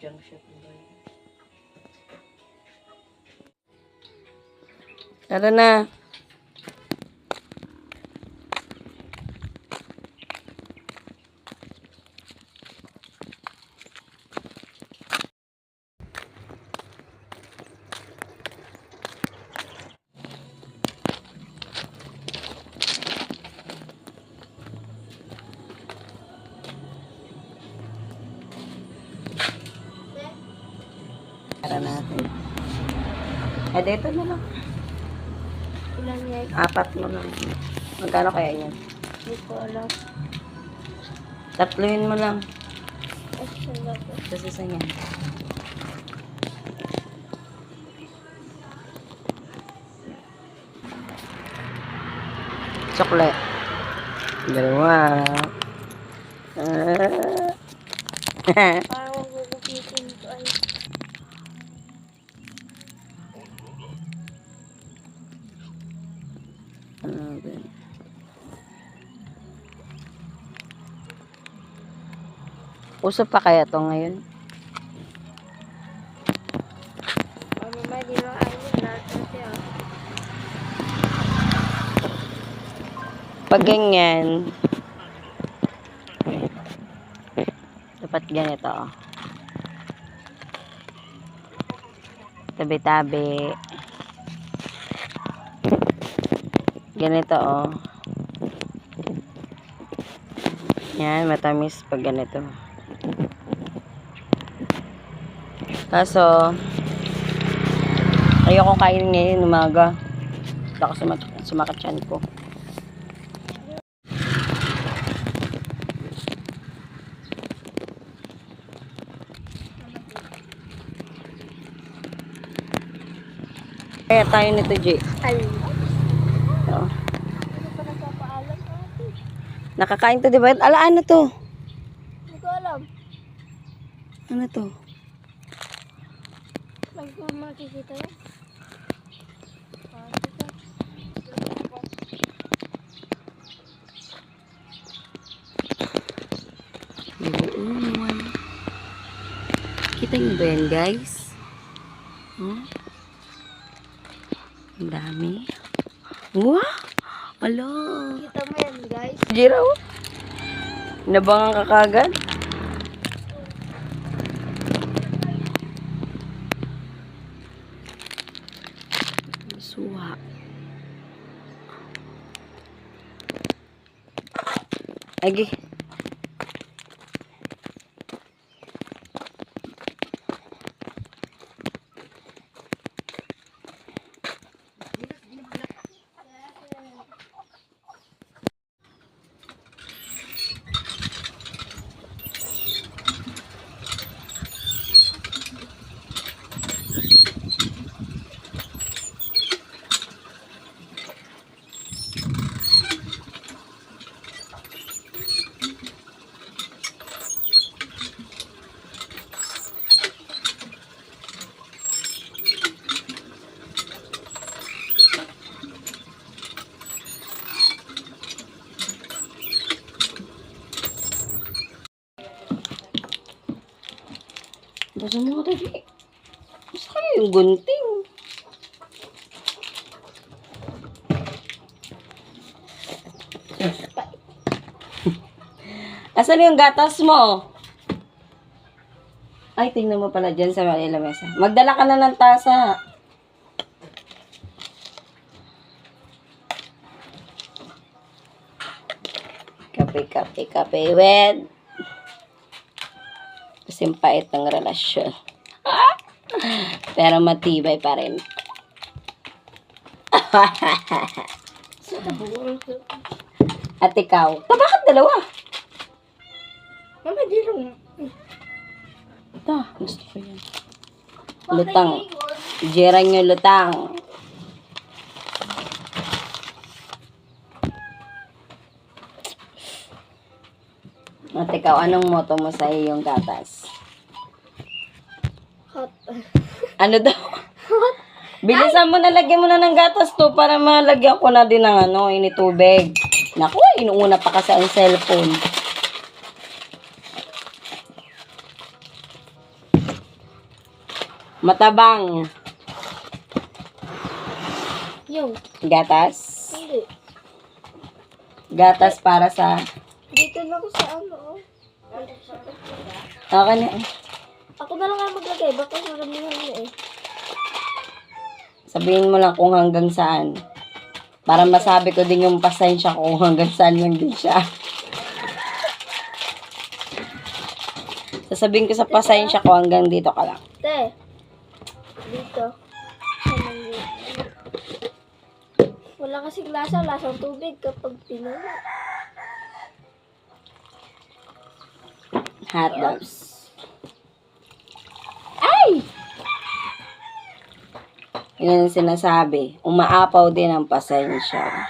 junk shop ba? Tara na. Tara natin. Dito na lang. Ilan yan? 4 mo lang. Magkano kaya yan? Hindi ko alam. 3 mo lang. Ay, sala ko. Tapos isa yan. Chocolate. 2. Parang magugupitin ko ay. Uso pa kaya to ngayon? Ano ba, di ba ayun lahat kasi ah. Pag ganyan, dapat ganito. Tabi-tabi. Ganito, oh. Yan, matamis pag ganito. Kaso, ayokong kainin ngayon umaga. Baka sumakit tiyan ko. Kaya tayo nito, G. Ay. Oo. Ano pa nagpapaalam ate? Nakakain to, di ba? Ala, ano to? Hindi ko alam. Ano to? Makikita yan. Nabuuan. Kita niyo ba yan, guys? Oh. Ang dami. Wow! Ala! Kita mo yan guys. Jiraw? Nabangan ka kagad? Suha. Agi. Basta mo tadi. Basta kayo yung gunting. Asan yung gatas mo? Ay, tingnan mo pala dyan sa lamesa. Magdala ka na ng tasa. Kape, wed. Kasing pait ng relasyon. Pero matibay pa rin. At ikaw? Bakit dalawa? Mama, di lang. Ito, gusto ko yan. Lutang. Jerang yung lutang. At ikaw, anong motto mo sa iyong gatas? Hot. Ano daw? Bilisan mo na, lagyan mo na ng gatas to para malagyan ko na din ng initubig. Naku, inuuna pa kasi ang cellphone. Matabang. Yung. Gatas. Hindi. Gatas para sa... Dito lang ako sa ano, oh. Okay na. Ako na lang ang maglagay. Baka maramihan na eh. Sabihin mo lang kung hanggang saan. Para masabi ko din yung pasensya ko kung hanggang saan lang din siya. Sasabihin ko sa pasensya ko hanggang dito ka lang. Te. Dito. Wala kasing lasa. Lasang tubig kapag pinuno. Hot dogs. Ay! Yan ang sinasabi. Umaapaw din ang pasensya.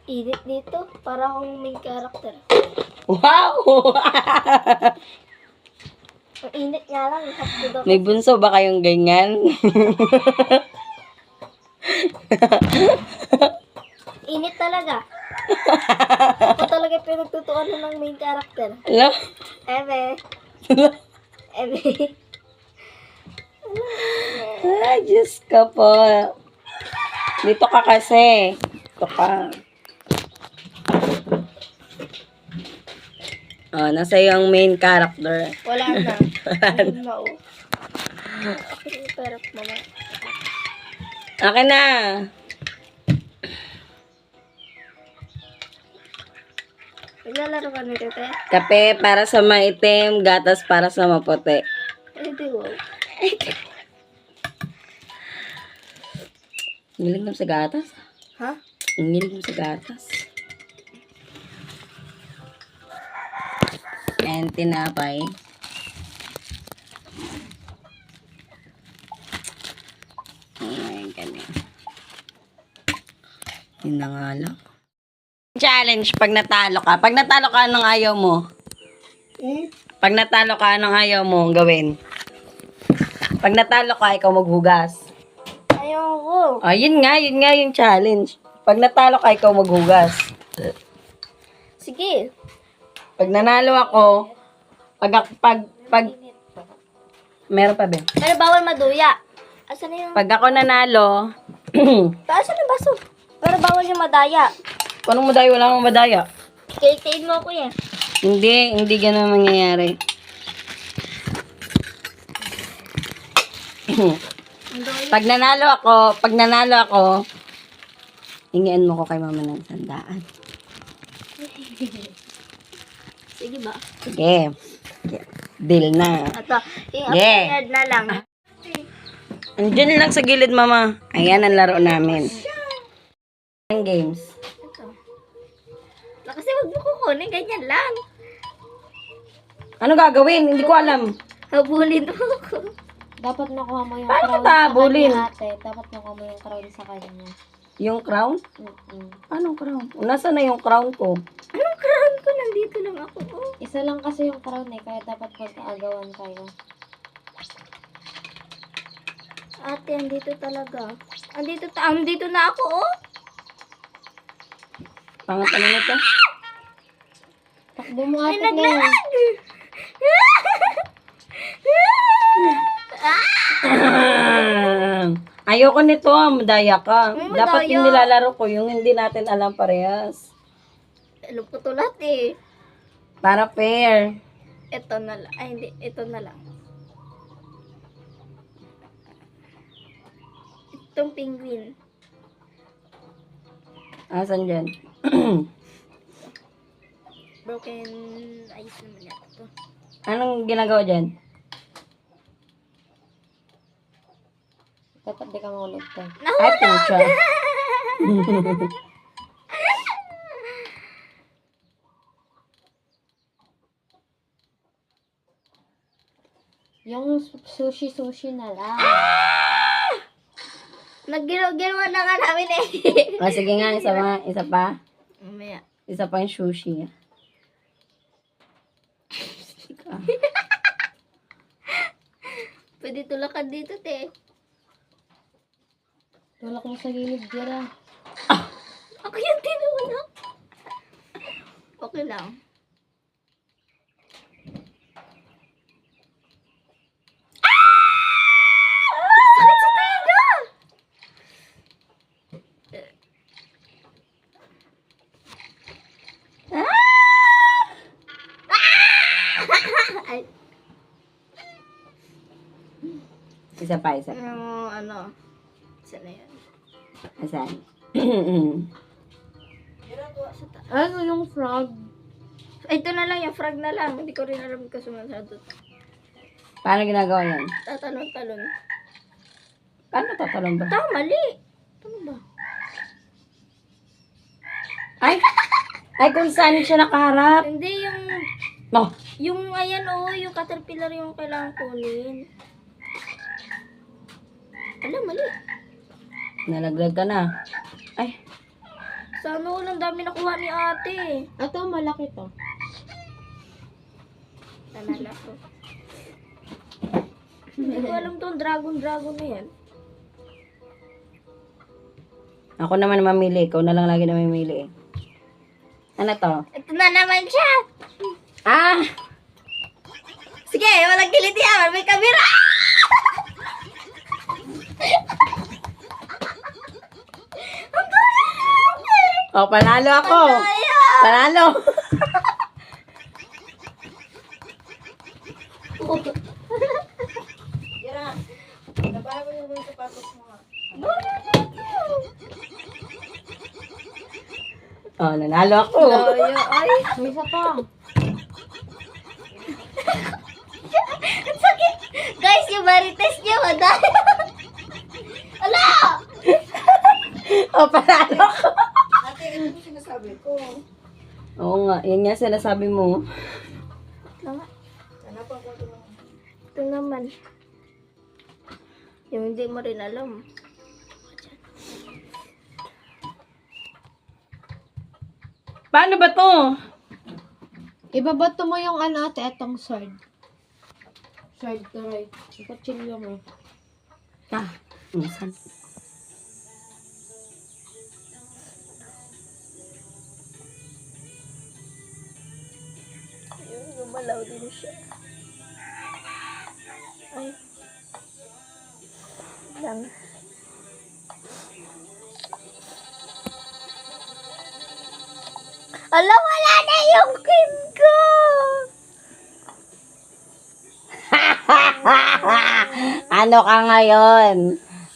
Init dito. Para akong main character. Wow! Ang init nga lang. Hapdo daw. May bunso ba kayong ganyan? Init talaga. Ako talaga pinagtutuan ng main character. Hello? Ebe. Ebe. Ay, Diyos ka po. Dito ka kasi. Dito ka. Oh, nasa yung main character. Wala na. Hindi na oh. Pero mama. Akin na. Naglalaro ka nito, te? Kape para sa maitim, gatas para sa maputi. Hindi, wow. Ngilig mo sa gatas? Ha? Ngilig mo sa gatas? And tinapay. Ayan, ganyan. Yun na nga lang. Challenge pag natalo ka. Pag natalo ka, anong ayaw mo? Pag natalo ka, anong ayaw mo gawin? Pag natalo ka, ikaw maghugas. Ayoko. Yun nga yung challenge. Pag natalo ka, ikaw maghugas. Sige. Pag nanalo ako, meron pa ba? Pero bawal maduya. Asan na yung... Pag ako nanalo, Asan na baso? Pero bawal yung madaya. anong madaya? Wala akong madaya. Kain mo ako yan. Hindi ganun mangyayari. Pag nanalo ako, hingian mo ko kay mama ng 100. Sige ba? Sige. Deal na. Ito. Yung Yeah. upload na lang. Andiyan lang sa gilid, mama. Ayan ang laro namin. Ang games. Ito. Kasi wag mo kukunin. Ganyan lang. Ano gagawin? Hindi ko alam. Habulin mo ako. Dapat makuha mo yung Paano crown kita sa habulin? kanya, ate. Dapat makuha mo yung crown sa kanya. Yung crown? Mm-mm. Anong crown? Nasaan na yung crown ko? Anong crown ko? Nandito lang ako. Oh. Isa lang kasi yung crown eh, kaya dapat magkaagawan kayo. Ate, andito talaga. Andito na ako, oh. Pangat ano nito? Takbo mo Ay, ate na yun. Ayoko nito, madaya ka. Ay, Dapat madaya. yung nilalaro ko, yung hindi natin alam parehas. Alam ko to lahat eh. Para fair. Ito na lang. Ay, hindi. Ito na lang. Itong penguin. Asan dyan? Broken ice naman yata to. Anong ginagawa dyan? Dapat di ka mahulog to. Ay, pucha. Yung sushi na lang. Ginawa na nga namin eh. Sige nga, isa pa. Mamaya. Isa pa yung sushi. Pwede tulakan dito, te. Tulak mo sa gilid, Jera. Ako yung tinulak. Okay lang. Isa pa, isa pa. Yung ano. Saan na yan? Asan? Ano yung frog? Ito na lang, yung frog na lang. Hindi ko rin alam kasi masyado. Paano ginagawa yan? Tatalon-talon. Paano tatalon ba? Mali! Ano ba? Ay! Ay, kung saan siya nakaharap. Hindi yung... Oh, Yung ayan yung caterpillar yung kailangan kunin. Mali. nalaglag ka na. Ay, Sana walang dami nakuha ni ate. Ito, malaki to. Tanala ko. Hindi ko alam tong dragon na yan. ako naman mamili. Ikaw na lang lagi na mamili. Ano to? Ito na naman siya. Ah! Sige, walang kiliti yan. May kamera. Oh, panalo ako. Panalo. Oh, nanalo ako. Ay. May isa pa. Ang sakit. Guys, yung marites niya, madami. Ala! Oh, panalo ako. Oo nga, yan nga sinasabi mo. Tama. Ito naman. Yung hindi mo rin alam. Paano ba to? Ibabato mo yung ano ate, etong sword. Sword to right. Ikutsilyo mo. Ah, saan? Ayun, gumalaw din siya. Ay. Lang. Ala, wala na yung cream ko! Ano ka ngayon?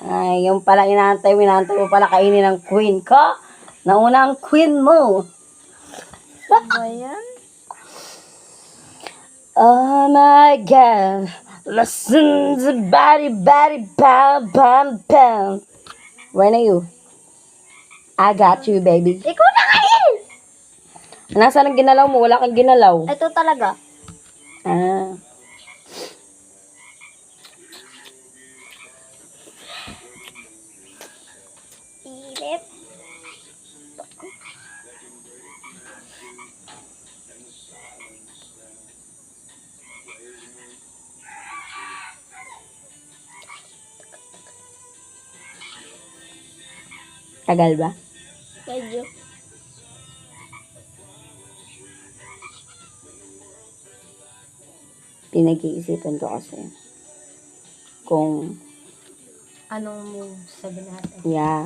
Ay, yung pala inaantay mo pala kainin ng queen ko. Nauna ang queen mo. Ano yan? Oh my God. Listen to body, bam, bam, bam. Where are you? I got you, baby. Ikaw na kain! Nasaan ang ginalaw mo? Wala kang ginalaw. Ito talaga. Ah. Init. Tagal ba? Medyo. Pinag-iisipan ko kasi. Kung, Anong move sabi natin? yeah.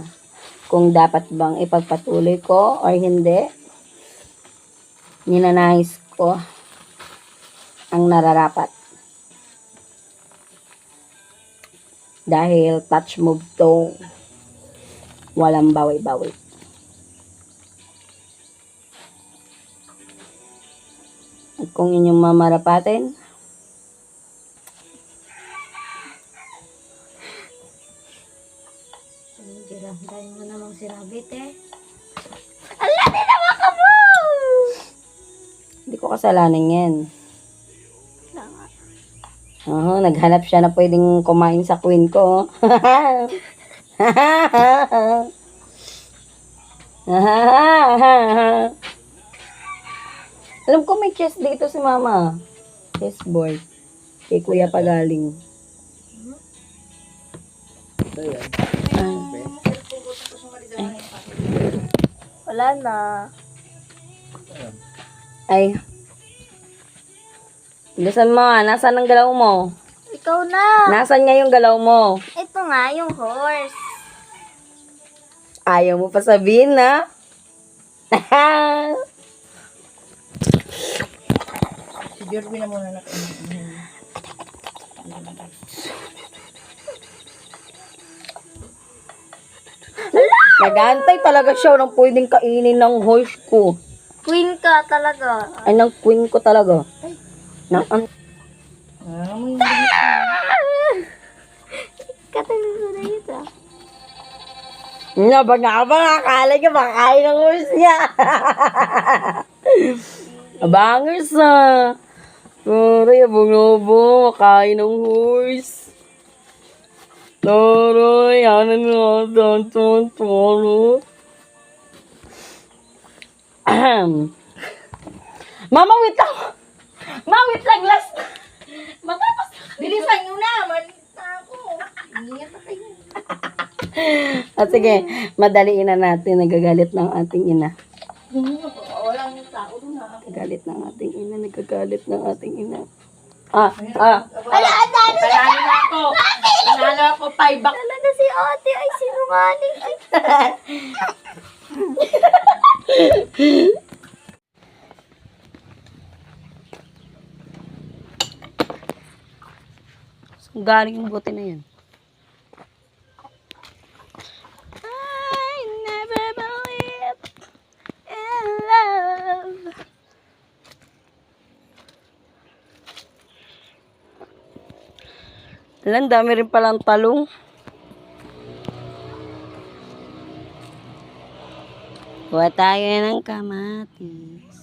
Kung dapat bang ipagpatuloy ko or hindi. Ninanais ko ang nararapat. Dahil touch move to, walang bawi-bawi. At kung inyong mamarapatin, Dira, dahil mo namang sinabi, te. Ala, tinawa ka mo! hindi ko kasalanan yan. Oo, naghanap siya na pwedeng kumain sa queen ko. Alam ko may chess dito si mama. Chessboard. Kay kuya pagaling. Wala na. Ay. Bilisan mo, nasaan ang galaw mo? Ikaw na. Nasaan nga yung galaw mo? Ito nga, yung horse. Ayaw mo pa sabihin, na? Si Jorby na muna natin. Nag-aantay talaga siya ng pwedeng kainin ng horse ko. Queen ka talaga. Ay, ng queen ko talaga. Katagal ko na ito. Nabang akala niya makakain ng horse niya. Abangers ah. Aray, abang-abang, makain ng horse. Aray, ano na, toro. Mama, wait lang. Ma, wait lang, last. Matapos. Bilisan nyo na! Malit na ako. Ingat na kayo. At sige, madaliin na natin. Nagagalit ng ating ina. Walang tao doon na. Nagagalit ng ating ina. Nagagalit ng ating ina. Panalo na ako. Panalo ako, 5 bucks. Talaga si ate ay sinungaling. Ay, Galing yung bote na yan. I never believe in love. Alam, dami rin palang talong. Kuha tayo ng kamatis.